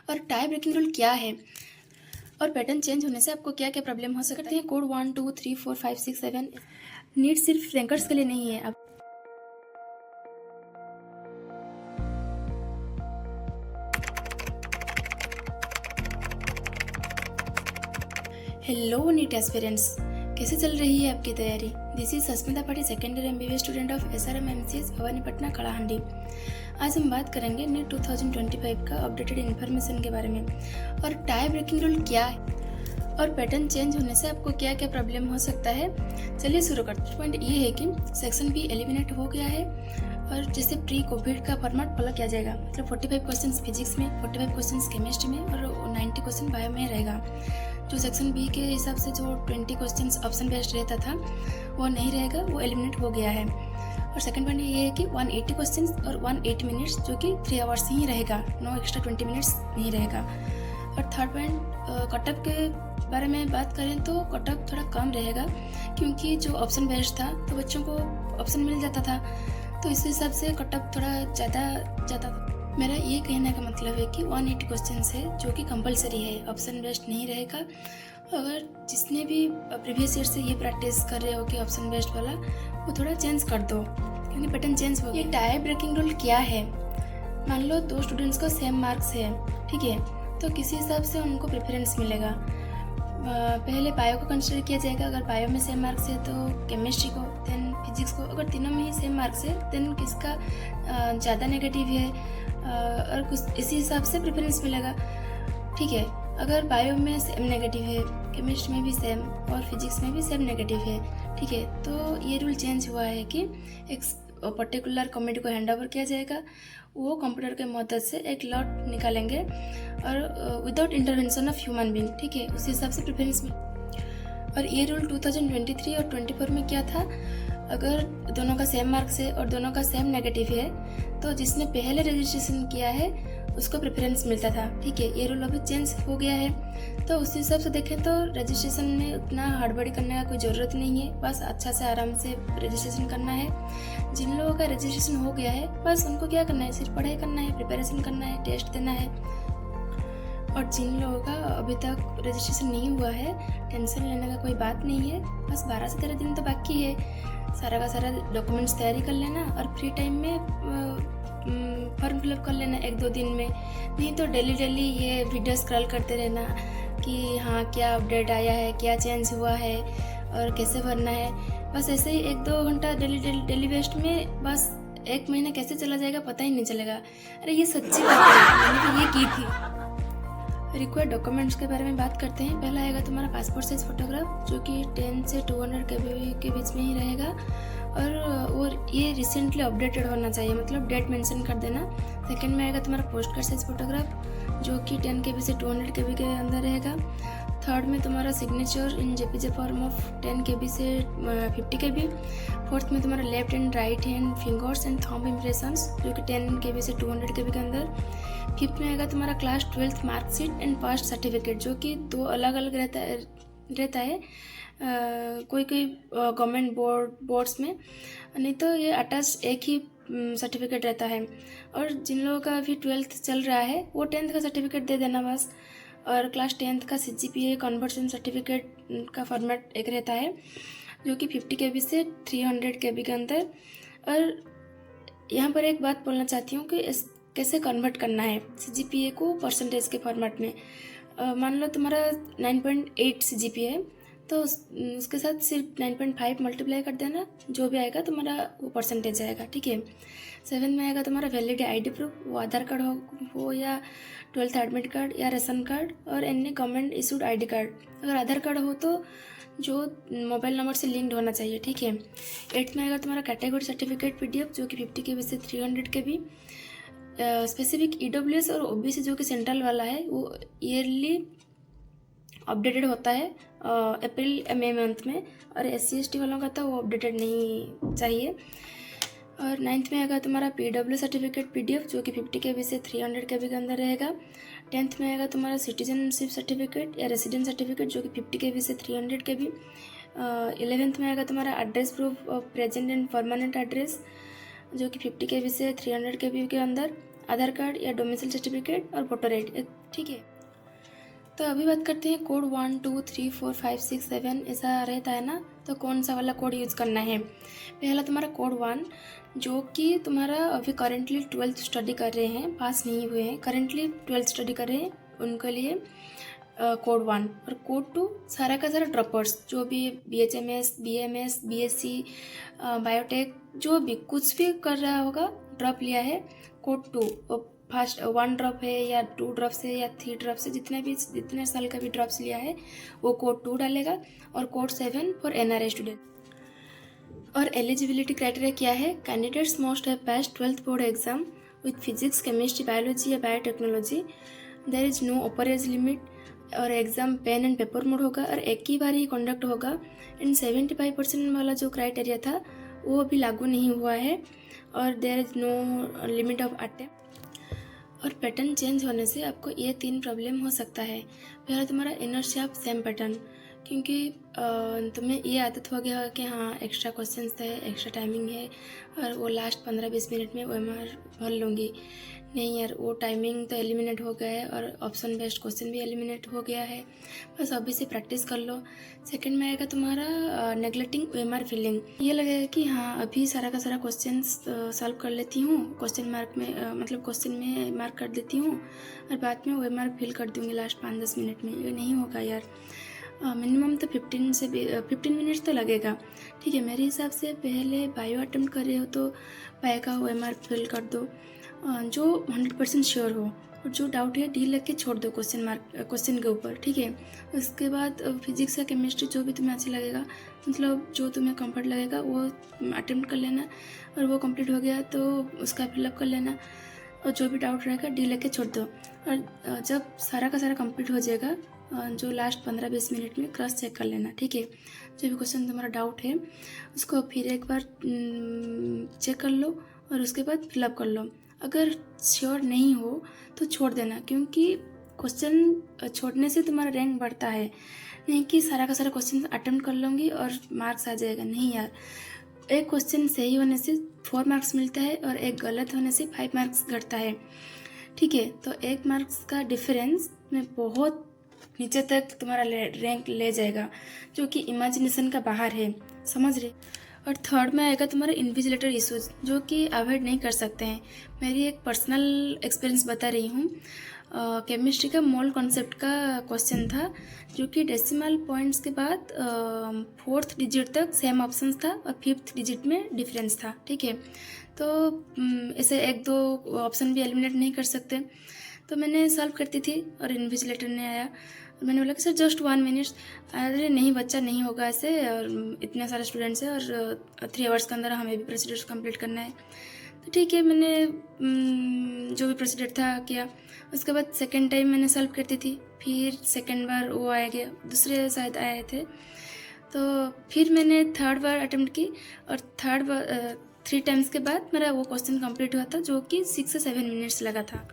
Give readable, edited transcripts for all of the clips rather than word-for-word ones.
और tie breaking rule क्या है और पैटर्न चेंज होने से आपको क्या क्या प्रॉब्लम हो सकते हैं। कोड 1 2 3 4 5 6 7 नीट सिर्फ रैंकर्स के लिए नहीं है। हेलो नीट एस्पिरेंट्स, कैसे चल रही है आपकी तैयारी। दिस इज सस्मिता पाठी, second year MBBS student of SRM MCS Bhawanipatna Kalahandi. आज हम बात करेंगे नीट 2025 का अपडेटेड इन्फॉर्मेशन के बारे में और टाई ब्रेकिंग रूल क्या है और पैटर्न चेंज होने से आपको क्या क्या प्रॉब्लम हो सकता है। चलिए शुरू करते हैं। पॉइंट ये है कि सेक्शन B एलिमिनेट हो गया है और जैसे प्री कोविड का फॉर्मेट फॉलो किया जाएगा, मतलब 45 क्वेश्चन फिजिक्स में, 45 क्वेश्चन केमिस्ट्री में और 90 क्वेश्चन बायो में रहेगा। जो सेक्शन B के हिसाब से जो 20 क्वेश्चन ऑप्शन बेस्ड रहता था वो नहीं रहेगा, वो एलिमिनेट हो गया है। और सेकंड पॉइंट ये है कि 180 क्वेश्चन और 180 मिनट्स जो कि 3 आवर्स ही रहेगा, नो एक्स्ट्रा 20 मिनट्स नहीं रहेगा। और थर्ड पॉइंट कटअप के बारे में बात करें तो कटअप थोड़ा कम रहेगा क्योंकि जो ऑप्शन बेस्ड था तो बच्चों को ऑप्शन मिल जाता था, तो इस हिसाब से कटअप थोड़ा ज़्यादा जाता था। मेरा ये कहने का मतलब है कि 180 क्वेश्चन है जो कि कंपलसरी है, ऑप्शन बेस्ड नहीं रहेगा। अगर जिसने भी प्रीवियस ईयर से ये प्रैक्टिस कर रहे हो कि ऑप्शन बेस्ड वाला, वो थोड़ा चेंज कर दो क्योंकि पैटर्न चेंज हो गया। ये टाई ब्रेकिंग रूल क्या है, मान लो 2 स्टूडेंट्स को सेम मार्क्स है, ठीक है, तो किसी हिसाब से उनको प्रेफरेंस मिलेगा। पहले बायो को कंसिडर किया जाएगा, अगर बायो में सेम मार्क्स है तो केमिस्ट्री को, देन फिजिक्स को। अगर तीनों में ही सेम मार्क्स है देन किसका ज़्यादा नेगेटिव है और कुछ इसी हिसाब से प्रेफरेंस मिलेगा, ठीक है। अगर बायो में सेम नेगेटिव है, केमिस्ट्री में भी सेम और फिजिक्स में भी सेम नेगेटिव है, ठीक है, तो ये रूल चेंज हुआ है कि एक पर्टिकुलर कमेटी को हैंड ओवर किया जाएगा, वो कंप्यूटर के मदद से एक लॉट निकालेंगे और without intervention of human being, ठीक है, उसी हिसाब से प्रेफरेंस में। और ये रूल 2023 और 24 में क्या था, अगर दोनों का सेम मार्क्स है और दोनों का सेम नेगेटिव है तो जिसने पहले रजिस्ट्रेशन किया है उसको प्रेफरेंस मिलता था, ठीक है। ये रूल अभी चेंज हो गया है, तो उस हिसाब से देखें तो रजिस्ट्रेशन में उतना हड़बड़ी करने का कोई ज़रूरत नहीं है, बस अच्छा से आराम से रजिस्ट्रेशन करना है। जिन लोगों का रजिस्ट्रेशन हो गया है बस उनको क्या करना है, सिर्फ पढ़ाई करना है, प्रिपरेशन करना है, टेस्ट देना है। और जिन लोगों का अभी तक रजिस्ट्रेशन नहीं हुआ है, टेंशन लेने का कोई बात नहीं है, बस 12 से 13 दिन तो बाकी है। सारा का सारा डॉक्यूमेंट्स तैयारी कर लेना और फ्री टाइम में फॉर्म फिलअप कर लेना 1-2 दिन में। नहीं तो डेली ये वीडियो स्क्रॉल करते रहना कि हाँ क्या अपडेट आया है, क्या चेंज हुआ है और कैसे भरना है। बस ऐसे ही 1-2 घंटा डेली वेस्ट में बस 1 महीना कैसे चला जाएगा पता ही नहीं चलेगा। अरे ये सच्ची बात है, मैंने तो ये की थी। रिक्वायर्ड डॉक्यूमेंट्स के बारे में बात करते हैं। पहला आएगा तुम्हारा पासपोर्ट साइज फोटोग्राफ जो कि 10 से 200 KB के बीच में ही रहेगा और ये रिसेंटली अपडेटेड होना चाहिए, मतलब डेट मेंशन कर देना। सेकंड में आएगा तुम्हारा पोस्ट कार्ड साइज फोटोग्राफ जो कि 10 KB से 200 KB के अंदर रहेगा। थर्ड में तुम्हारा signature in JPG form of 10 KB से 50 KB। फोर्थ में तुम्हारा left and right hand fingers and thumb impressions जो कि 10 KB से 200 KB के अंदर। फिफ्थ में आएगा तुम्हारा class 12th marksheet and past certificate जो कि 2 अलग अलग रहता है कोई गवर्नमेंट बोर्ड्स में, नहीं तो ये अटैच एक ही सर्टिफिकेट रहता है। और जिन लोगों का अभी 12th चल रहा है वो 10th का सर्टिफिकेट दे देना बस। और क्लास 10th का CGPA कन्वर्जन सर्टिफिकेट का फॉर्मेट एक रहता है जो कि 50 KB से 300 KB के अंदर। और यहाँ पर एक बात बोलना चाहती हूँ कि कैसे कन्वर्ट करना है CGPA को परसेंटेज के फॉर्मेट में। मान लो तुम्हारा 9.8 CGPA है तो उसके साथ सिर्फ 9.5 मल्टीप्लाई कर देना, जो भी आएगा तुम्हारा वो परसेंटेज आएगा, ठीक है। 7 में आएगा तुम्हारा वैलिड ID प्रूफ, वो आधार कार्ड हो या 12th एडमिट कार्ड या रेशन कार्ड और any government issued ID card. अगर आधार कार्ड हो तो जो मोबाइल नंबर से लिंक्ड होना चाहिए, ठीक है। 8 में आएगा तुम्हारा कैटेगरी सर्टिफिकेट PDF जो कि 50 KB से 300 KB। स्पेसिफिक EWS और OBC जो कि सेंट्रल वाला है वो ईयरली अपडेटेड होता है अप्रैल-मई मंथ में, और SC/ST वालों का तो वो अपडेटेड नहीं चाहिए। और 9th में आएगा तुम्हारा PW सर्टिफिकेट PDF जो कि 50 KB से 300 KB के अंदर रहेगा। 10th में आएगा तुम्हारा सिटीजनशिप सर्टिफिकेट या रेसिडेंट सर्टिफिकेट जो कि 50 KB से 300 KB। 11th में आएगा तुम्हारा address proof of present and permanent address जो कि 50 KB से 300 KB के अंदर। आधार कार्ड या डोमिसाइल सर्टिफिकेट और वोटर आईडी, ठीक है। तो अभी बात करते हैं कोड 1 2 3 4 5 6 7 ऐसा रहता है ना, तो कौन सा वाला कोड यूज़ करना है। पहला तुम्हारा कोड 1 जो कि तुम्हारा अभी करेंटली 12th स्टडी कर रहे हैं, पास नहीं हुए हैं, करेंटली 12th स्टडी कर रहे हैं, उनके लिए कोड 1। और कोड 2 सारा का सारा ड्रॉपर्स जो भी BHMS BMS BSc बायोटेक जो भी कुछ भी कर रहा होगा, ड्रॉप लिया है, कोड 2 फर्स्ट 1 ड्रॉप है या 2 ड्रॉप्स है या 3 ड्रॉप्स है, जितने साल का भी ड्रॉप्स लिया है वो कोड 2 डालेगा। और कोड 7 फॉर NRI स्टूडेंट। और एलिजिबिलिटी क्राइटेरिया क्या है, candidates must have pass 12th board exam with physics chemistry biology या biotechnology, there is no upper age limit, और exam pen and paper mode होगा और एक ही बार ही कंडक्ट होगा। एंड 75% वाला जो क्राइटेरिया था वो अभी लागू नहीं हुआ है। और there is no limit of attempt. और पैटर्न चेंज होने से आपको ये 3 प्रॉब्लम हो सकता है। पहला तुम्हारा इनर्शिया ऑफ सेम पैटर्न, क्योंकि तुम्हें ये आदत हो गया कि हाँ एक्स्ट्रा क्वेश्चंस है, एक्स्ट्रा टाइमिंग है और वो लास्ट 15-20 मिनट में OMR भर लूँगी। नहीं यार, वो टाइमिंग तो एलिमिनेट हो गया है और ऑप्शन बेस्ड क्वेश्चन भी एलिमिनेट हो गया है, बस अभी से प्रैक्टिस कर लो। सेकंड में आएगा तुम्हारा नेगलेक्टिंग OMR फीलिंग। ये लगेगा कि हाँ अभी सारा का सारा क्वेश्चन सॉल्व कर लेती हूँ, क्वेश्चन मार्क में मतलब क्वेश्चन में मार्क कर देती हूँ और बाद में OMR फिल कर दूँगी लास्ट 5-10 मिनट में। ये नहीं होगा यार, मिनिमम तो 15 मिनट्स तो लगेगा, ठीक है। मेरे हिसाब से पहले बायो अटेम्प्ट कर रहे हो तो बायो का OMR फिल कर दो जो 100% श्योर हो, और जो डाउट है डी लग के छोड़ दो क्वेश्चन के ऊपर, ठीक है। उसके बाद फिजिक्स या केमिस्ट्री जो भी तुम्हें अच्छा लगेगा, मतलब जो तुम्हें कंफर्ट लगेगा वो अटेम्प्ट कर लेना, और वो कंप्लीट हो गया तो उसका फिलअप कर लेना, और जो भी डाउट रहेगा डी लग के छोड़ दो। और जब सारा का सारा कंप्लीट हो जाएगा जो लास्ट 15-20 मिनट में क्रॉस चेक कर लेना, ठीक है। जो भी क्वेश्चन तुम्हारा डाउट है उसको फिर एक बार चेक कर लो और उसके बाद फिलअप कर लो। अगर श्योर नहीं हो तो छोड़ देना, क्योंकि क्वेश्चन छोड़ने से तुम्हारा रैंक बढ़ता है, नहीं कि सारा का सारा क्वेश्चन अटेम्प्ट कर लूँगी और मार्क्स आ जाएगा। नहीं यार, एक क्वेश्चन सही होने से 4 मार्क्स मिलता है और एक गलत होने से 5 मार्क्स घटता है, ठीक है। तो 1 मार्क्स का डिफरेंस में बहुत नीचे तक तुम्हारा रैंक ले जाएगा, जो कि इमेजिनेशन का बाहर है, समझ रहे। और थर्ड में आएगा तुम्हारा इन्विजिलेटर इश्यूज, जो कि अवॉइड नहीं कर सकते हैं। मेरी एक पर्सनल एक्सपीरियंस बता रही हूँ। केमिस्ट्री का मोल कॉन्सेप्ट का क्वेश्चन था, जो कि डेसिमल पॉइंट्स के बाद 4th डिजिट तक सेम ऑप्शन था और 5th डिजिट में डिफरेंस था, ठीक है। तो ऐसे 1-2 ऑप्शन भी एलिमिनेट नहीं कर सकते। तो मैंने सॉल्व करती थी और इन्विजिलेटर ने आया, मैंने बोला कि सर जस्ट 1 मिनट। अरे नहीं बच्चा, नहीं होगा ऐसे, और इतने सारे स्टूडेंट्स हैं और 3 आवर्स के अंदर हमें भी प्रोसीजर कंप्लीट करना है। तो ठीक है, मैंने जो भी प्रोसीजर था किया। उसके बाद सेकंड टाइम मैंने सॉल्व करती थी, फिर सेकंड बार वो आया गया, दूसरे शायद आए थे, तो फिर मैंने थर्ड बार अटेम्प्ट की और 3 टाइम्स के बाद मेरा वो क्वेश्चन कंप्लीट हुआ था, जो कि 6 से 7 मिनट्स लगा था।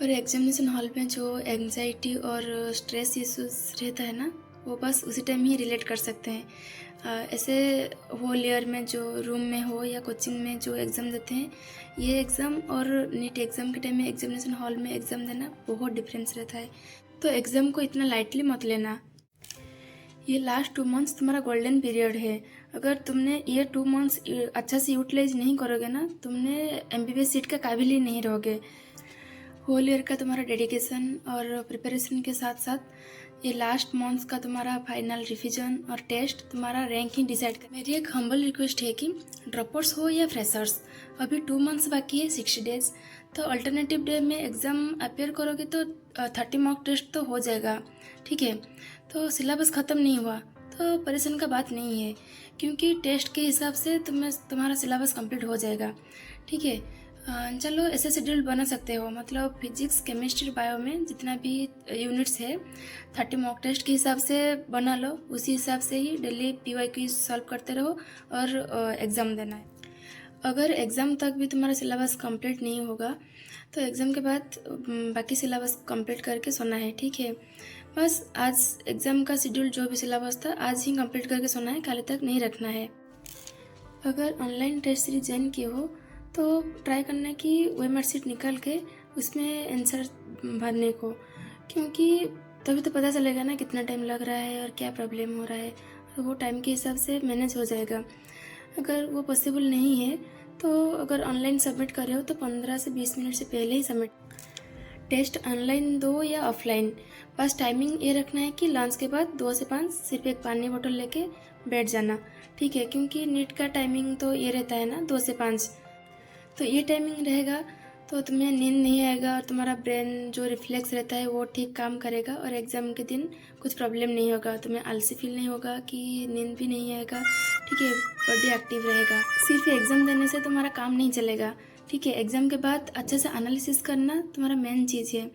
और एग्जामिनेशन हॉल में जो एंग्जाइटी और स्ट्रेस इश्यूज रहता है ना, वो बस उसी टाइम ही रिलेट कर सकते हैं। ऐसे होल ईयर में जो रूम में हो या कोचिंग में जो एग्ज़ाम देते हैं, ये एग्ज़ाम और नीट एग्ज़ाम के टाइम में एग्जामिनेशन हॉल में एग्ज़ाम देना बहुत डिफरेंस रहता है। तो एग्ज़ाम को इतना लाइटली मत लेना। ये लास्ट 2 मंथ्स तुम्हारा गोल्डन पीरियड है। अगर तुमने ये 2 मंथ्स अच्छा से यूटिलाइज नहीं करोगे ना, तुमने MBBS सीट का काबिल ही नहीं रहोगे। होल ईयर का तुम्हारा डेडिकेशन और प्रिपरेशन के साथ साथ ये लास्ट मंथ्स का तुम्हारा फाइनल रिवीजन और टेस्ट तुम्हारा रैंकिंग डिसाइड कर। मेरी एक हम्बल रिक्वेस्ट है कि ड्रॉपर्स हो या फ्रेशर्स, अभी 2 मंथ्स बाकी है, 60 डेज। तो अल्टरनेटिव डे में एग्ज़ाम अपेयर करोगे तो 30 मॉक टेस्ट तो हो जाएगा, ठीक है। तो सिलेबस ख़त्म नहीं हुआ तो परेशान का बात नहीं है, क्योंकि टेस्ट के हिसाब से तुम्हारा सिलेबस कंप्लीट हो जाएगा, ठीक है। चलो ऐसे शेड्यूल बना सकते हो, मतलब फिजिक्स केमिस्ट्री बायो में जितना भी यूनिट्स है 30 मॉक टेस्ट के हिसाब से बना लो, उसी हिसाब से ही डेली PYQ सॉल्व करते रहो और एग्ज़ाम देना है। अगर एग्ज़ाम तक भी तुम्हारा सिलेबस कंप्लीट नहीं होगा तो एग्ज़ाम के बाद बाकी सिलेबस कंप्लीट करके सोना है, ठीक है। बस आज एग्ज़ाम का शेड्यूल जो भी सिलेबस था आज ही कंप्लीट करके सोना है, कल तक नहीं रखना है। अगर ऑनलाइन टेस्ट सीरीज ज्वाइन किए हो तो ट्राई करना कि OMR शीट निकाल के उसमें आंसर भरने को, क्योंकि तभी तो पता चलेगा ना कितना टाइम लग रहा है और क्या प्रॉब्लम हो रहा है, और वो टाइम के हिसाब से मैनेज हो जाएगा। अगर वो पॉसिबल नहीं है तो अगर ऑनलाइन सबमिट कर रहे हो तो 15 से 20 मिनट से पहले ही सबमिट। टेस्ट ऑनलाइन दो या ऑफलाइन, बस टाइमिंग ये रखना है कि लंच के बाद 2 से 5 सिर्फ एक पानी बोतल लेके बैठ जाना, ठीक है, क्योंकि नीट का टाइमिंग तो ये रहता है ना 2 से 5, तो ये टाइमिंग रहेगा तो तुम्हें नींद नहीं आएगा और तुम्हारा ब्रेन जो रिफ्लेक्स रहता है वो ठीक काम करेगा, और एग्ज़ाम के दिन कुछ प्रॉब्लम नहीं होगा, तुम्हें आलसी फील नहीं होगा कि नींद भी नहीं आएगा, ठीक है, बॉडी एक्टिव रहेगा। सिर्फ एग्ज़ाम देने से तुम्हारा काम नहीं चलेगा, ठीक है, एग्ज़ाम के बाद अच्छे से एनालिसिस करना तुम्हारा मेन चीज़ है,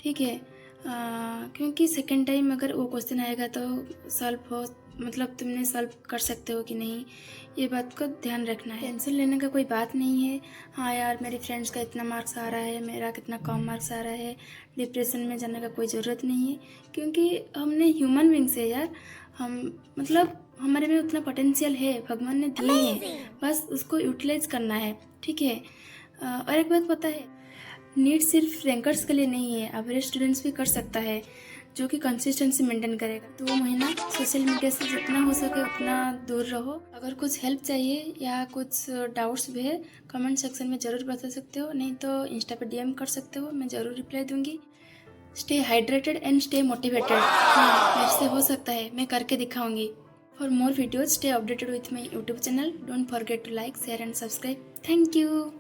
ठीक है। क्योंकि सेकेंड टाइम अगर वो क्वेश्चन आएगा तो सॉल्व हो, मतलब तुमने सॉल्व कर सकते हो कि नहीं, ये बात को ध्यान रखना है। टेंशन लेने का कोई बात नहीं है। हाँ यार, मेरी फ्रेंड्स का इतना मार्क्स आ रहा है, मेरा कितना कम मार्क्स आ रहा है, डिप्रेशन में जाने का कोई ज़रूरत नहीं है, क्योंकि हमने ह्यूमन बींग्स है यार, हम मतलब हमारे में उतना पोटेंशियल है, भगवान ने दिए हैं, बस उसको यूटिलाइज करना है, ठीक है। और एक बात पता है, नीट सिर्फ रैंकर्स के लिए नहीं है, एवरेज स्टूडेंट्स भी कर सकता है जो कि कंसिस्टेंसी मेंटेन करेगा। 2 महीना सोशल मीडिया से जितना हो सके उतना दूर रहो। अगर कुछ हेल्प चाहिए या कुछ डाउट्स भी है कमेंट सेक्शन में ज़रूर बता सकते हो, नहीं तो इंस्टा पे DM कर सकते हो, मैं ज़रूर रिप्लाई दूंगी। Stay hydrated and stay motivated. हाँ, मेरे से हो सकता है, मैं करके दिखाऊंगी। For more videos stay updated with my YouTube channel. Don't forget to like, share and subscribe. Thank you.